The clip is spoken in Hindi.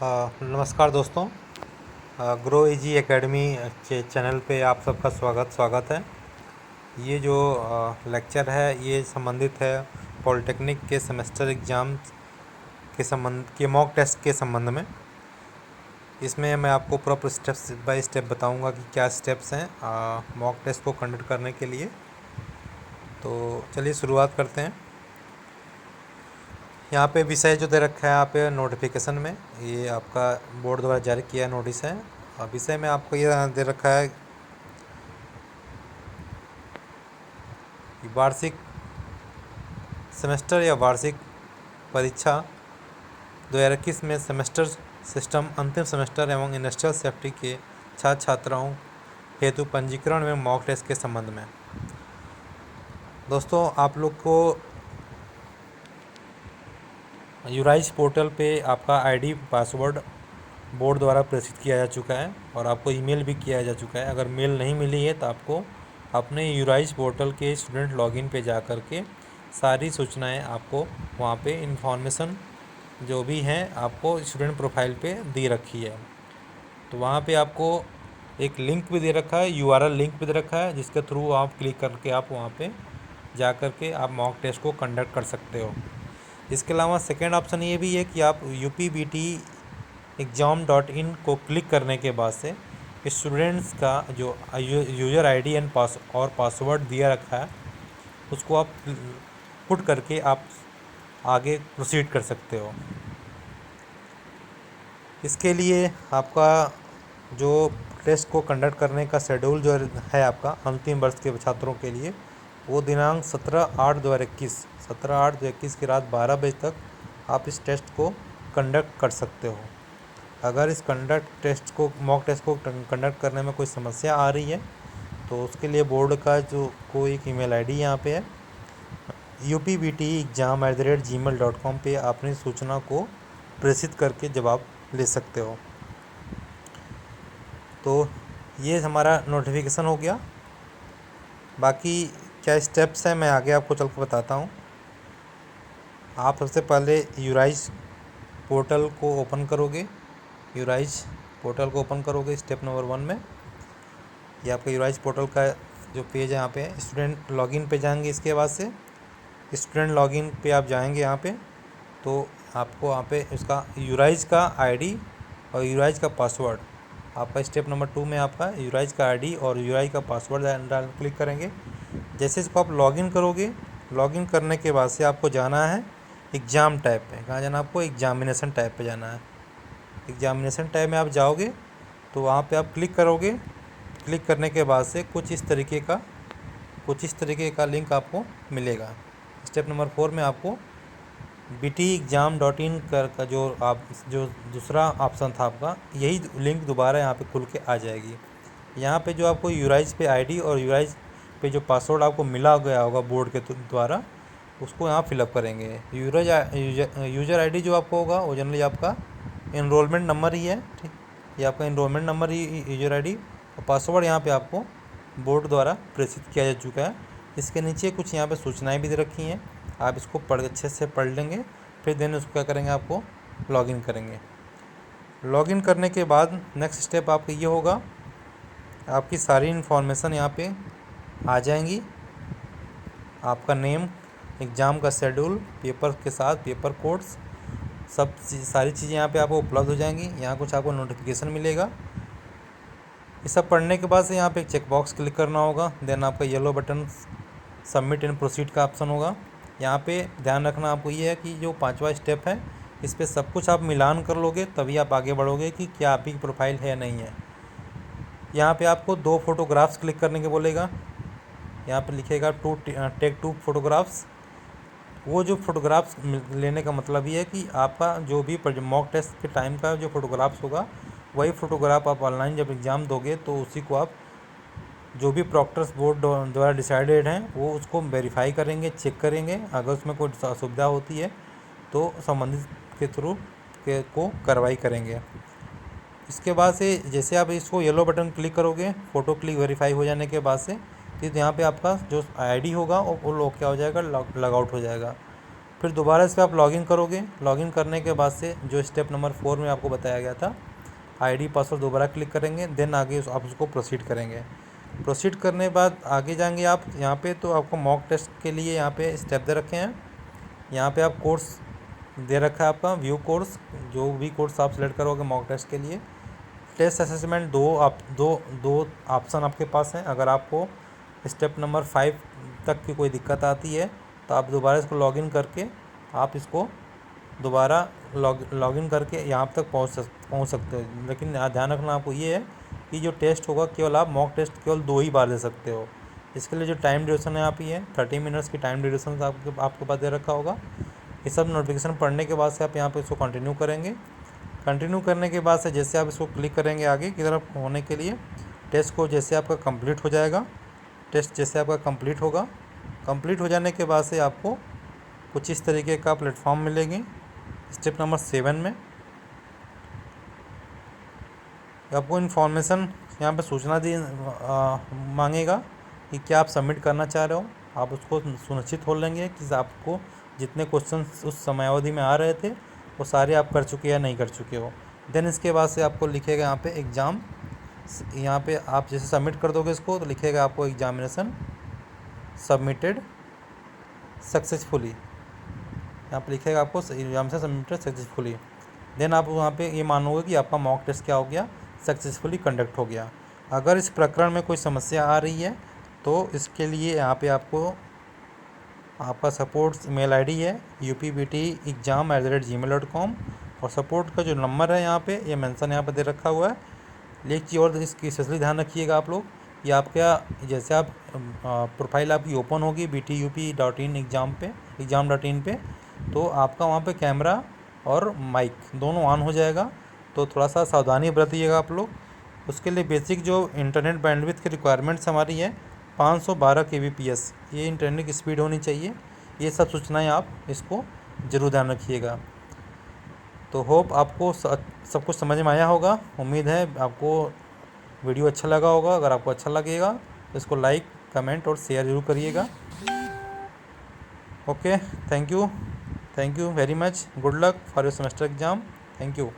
नमस्कार दोस्तों। ग्रो इजी एकेडमी के चैनल पे आप सबका स्वागत है। ये जो लेक्चर है ये संबंधित है पॉलिटेक्निक के सेमेस्टर एग्ज़ाम के मॉक टेस्ट के संबंध में। इसमें मैं आपको प्रॉपर स्टेप बाय स्टेप बताऊंगा कि क्या स्टेप्स हैं मॉक टेस्ट को कंडक्ट करने के लिए। तो चलिए शुरुआत करते हैं। यहाँ पे विषय जो दे रखा है यहाँ पे नोटिफिकेशन में, ये आपका बोर्ड द्वारा जारी किया नोटिस है। और विषय में आपको ये दे रखा है कि वार्षिक सेमेस्टर या वार्षिक परीक्षा 2021 में सेमेस्टर सिस्टम अंतिम सेमेस्टर एवं इंडस्ट्रियल सेफ्टी के छात्र छात्राओं हेतु पंजीकरण में मॉक टेस्ट के संबंध में। दोस्तों, आप लोग को यूराइज पोर्टल पे आपका आईडी पासवर्ड बोर्ड द्वारा प्रेषित किया जा चुका है और आपको ईमेल भी किया जा चुका है। अगर मेल नहीं मिली है तो आपको अपने यूराइज पोर्टल के स्टूडेंट लॉगिन पे जा कर के सारी सूचनाएं आपको वहाँ पे इन्फॉर्मेशन जो भी हैं आपको स्टूडेंट प्रोफाइल पे दी रखी है। तो वहाँ पे आपको एक लिंक भी दे रखा है, यूआरएल लिंक भी दे रखा है, जिसके थ्रू आप क्लिक करके आप वहाँ पे जा कर के आप मॉक टेस्ट को कंडक्ट कर सकते हो। इसके अलावा सेकेंड ऑप्शन ये भी है कि आप upbtexam.in को क्लिक करने के बाद से स्टूडेंट्स का जो यूज़र आईडी एंड पासवर्ड दिया रखा है उसको आप पुट करके आप आगे प्रोसीड कर सकते हो। इसके लिए आपका जो टेस्ट को कंडक्ट करने का शेड्यूल जो है आपका अंतिम वर्ष के छात्रों के लिए, वो दिनांक 17/8/2021 की रात 12 बजे तक आप इस टेस्ट को कंडक्ट कर सकते हो। अगर इस मॉक टेस्ट को कंडक्ट करने में कोई समस्या आ रही है तो उसके लिए बोर्ड का जो कोई एक ईमेल आईडी यहाँ पे है upbtexam@gmail.com पे अपनी सूचना को प्रेषित करके जवाब ले सकते हो। तो ये हमारा नोटिफिकेशन हो गया। बाकी क्या स्टेप्स हैं मैं आगे आपको चल के बताता हूँ। आप सबसे पहले यूराइज पोर्टल को ओपन करोगे। स्टेप नंबर 1 में ये आपका यूराइज पोर्टल का जो पेज है यहाँ पे स्टूडेंट लॉगिन पे जाएंगे। इसके बाद से स्टूडेंट लॉगिन पे आप जाएंगे यहाँ पे, तो आपको यहाँ पे इसका यूराइज का आईडी और यूराइज का पासवर्ड आपका स्टेप नंबर 2 में आपका यूराइज का आईडी और यूराइज का पासवर्ड डाल क्लिक करेंगे। जैसे इसको आप लॉगिन करोगे, लॉगिन करने के बाद से आपको जाना है एग्ज़ाम टैब पे। कहाँ जाना है आपको? एग्जामिनेशन टैब पे जाना है। एग्जामिनेशन टैब में आप जाओगे तो वहाँ पे आप क्लिक करोगे। क्लिक करने के बाद से कुछ इस तरीके का लिंक आपको मिलेगा। स्टेप नंबर 4 में आपको btexam.in का जो दूसरा ऑप्शन था आपका, यही लिंक दोबारा यहाँ पे खुल के आ जाएगी। यहाँ पे जो आपको यूराइज पे आईडी और यूराइज पे जो पासवर्ड आपको मिला गया होगा बोर्ड के द्वारा, उसको यहाँ फिलअप करेंगे। यूज़र आईडी जो आपको होगा वो जनरली आपका इनरोलमेंट नंबर ही है, ठीक। ये आपका इनरोलमेंट नंबर ही यूज़र आईडी और पासवर्ड यहाँ पे आपको बोर्ड द्वारा प्रेषित किया जा चुका है। इसके नीचे कुछ यहाँ पे सूचनाएं भी दे रखी हैं, आप इसको अच्छे से पढ़ लेंगे। फिर देन उसको क्या करेंगे, आपको लॉगिन करेंगे। लॉगिन करने के बाद नेक्स्ट स्टेप आपका ये होगा, आपकी सारी इन्फॉर्मेशन यहाँ पे आ जाएंगी। आपका नेम, एग्ज़ाम का शेड्यूल, पेपर के साथ पेपर कोड्स, सारी चीज़ें यहाँ पे आपको उपलब्ध हो जाएंगी। यहाँ कुछ आपको नोटिफिकेशन मिलेगा। ये सब पढ़ने के बाद से यहाँ पे एक चेक बॉक्स क्लिक करना होगा। देन आपका yellow button submit and proceed का ऑप्शन होगा। यहाँ पे ध्यान रखना आपको ये है कि जो 5वां स्टेप है इस पर सब कुछ आप मिलान कर लोगे तभी आप आगे बढ़ोगे कि क्या आपकी प्रोफाइल है या नहीं है। यहाँ पे आपको 2 फोटोग्राफ्स क्लिक करने के बोलेगा। यहाँ पे लिखेगा टेक 2 फोटोग्राफ्स। वो जो फोटोग्राफ्स लेने का मतलब ये है कि आपका जो भी मॉक टेस्ट के टाइम का जो फोटोग्राफ्स होगा वही फ़ोटोग्राफ आप ऑनलाइन जब एग्ज़ाम दोगे तो उसी को आप जो भी प्रॉक्टर्स बोर्ड द्वारा डिसाइडेड हैं वो उसको वेरीफाई करेंगे, चेक करेंगे। अगर उसमें कोई असुविधा होती है तो संबंधित के थ्रू को कार्रवाई करेंगे। इसके बाद से जैसे आप इसको येलो बटन क्लिक करोगे, फ़ोटो क्लिक वेरीफाई हो जाने के बाद से फिर यहाँ पे आपका जो आईडी होगा वो क्या हो जाएगा, लॉग आउट हो जाएगा। फिर दोबारा इस पर आप लॉगिन करोगे। लॉगिन करने के बाद से जो स्टेप नंबर 4 में आपको बताया गया था, आईडी पासवर्ड दोबारा क्लिक करेंगे, देन आगे आप उसको प्रोसीड करेंगे। प्रोसीड करने के बाद आगे जाएंगे आप यहाँ पे, तो आपको मॉक टेस्ट के लिए यहाँ पे स्टेप दे रखे हैं। यहाँ पे आप कोर्स दे रखा है आपका व्यू कोर्स, जो भी कोर्स आप सिलेक्ट करोगे मॉक टेस्ट के लिए। टेस्ट असेसमेंट दो ऑप्शन आपके पास हैं। अगर आपको स्टेप नंबर 5 तक की कोई दिक्कत आती है तो आप दोबारा इसको लॉगिन करके आप इसको दोबारा लॉगिन करके यहाँ तक पहुँच सकते हो। लेकिन ध्यान रखना आपको ये है कि जो टेस्ट होगा केवल आप मॉक टेस्ट केवल 2 ही बार दे सकते हो। इसके लिए जो टाइम ड्यूरेशन है आप ये 30 मिनट्स की टाइम ड्यूरेशन आपके पास दे रखा होगा। ये सब नोटिफिकेशन पढ़ने के बाद से आप यहाँ पे इसको कंटिन्यू करेंगे। कंटिन्यू करने के बाद से जैसे आप इसको क्लिक करेंगे आगे की तरफ होने के लिए, टेस्ट को जैसे आपका कंप्लीट हो जाएगा, टेस्ट जैसे आपका कंप्लीट होगा, कंप्लीट हो जाने के बाद से आपको कुछ इस तरीके का प्लेटफॉर्म मिलेगी। स्टेप नंबर 7 में आपको इन्फॉर्मेशन यहाँ पे सूचना दी मांगेगा कि क्या आप सबमिट करना चाह रहे हो। आप उसको सुनिश्चित हो लेंगे कि आपको जितने क्वेश्चन उस समयावधि में आ रहे थे वो सारे आप कर चुके या नहीं कर चुके हो। देन इसके बाद से आपको लिखेगा यहाँ पे एग्ज़ाम, यहाँ पे आप जैसे सबमिट कर दोगे इसको तो लिखेगा आपको एग्जामिनेशन सबमिटेड सक्सेसफुली, यहाँ पे लिखेगा आपको एग्जामिनेशन सबमिटेड सक्सेसफुली। देन आप वहाँ पे ये मानोगे कि आपका मॉक टेस्ट क्या हो गया, सक्सेसफुली कंडक्ट हो गया। अगर इस प्रकरण में कोई समस्या आ रही है तो इसके लिए यहाँ पे आपको आपका सपोर्ट ईमेल आईडी है upbtexam@gmail.com, और सपोर्ट का जो नंबर है यहाँ पे ये मेंशन यहाँ पे दे रखा हुआ है। एक चीज़ और इसकी स्पेशली ध्यान रखिएगा आप लोग, ये आपका जैसे आप प्रोफाइल आपकी ओपन होगी btup.in exam.in पे, तो आपका वहाँ पे कैमरा और माइक दोनों ऑन हो जाएगा। तो थोड़ा सा सावधानी बरतिएगा आप लोग। उसके लिए बेसिक जो इंटरनेट बैंडविड्थ की रिक्वायरमेंट्स हमारी है 512 kbps, ये इंटरनेट की स्पीड होनी चाहिए। ये सब सूचनाएं आप इसको ज़रूर ध्यान रखिएगा। तो होप आपको सब कुछ समझ में आया होगा। उम्मीद है आपको वीडियो अच्छा लगा होगा। अगर आपको अच्छा लगेगा तो इसको लाइक, कमेंट और शेयर ज़रूर करिएगा। Okay, thank you very much. Good luck for your semester exam. Thank you.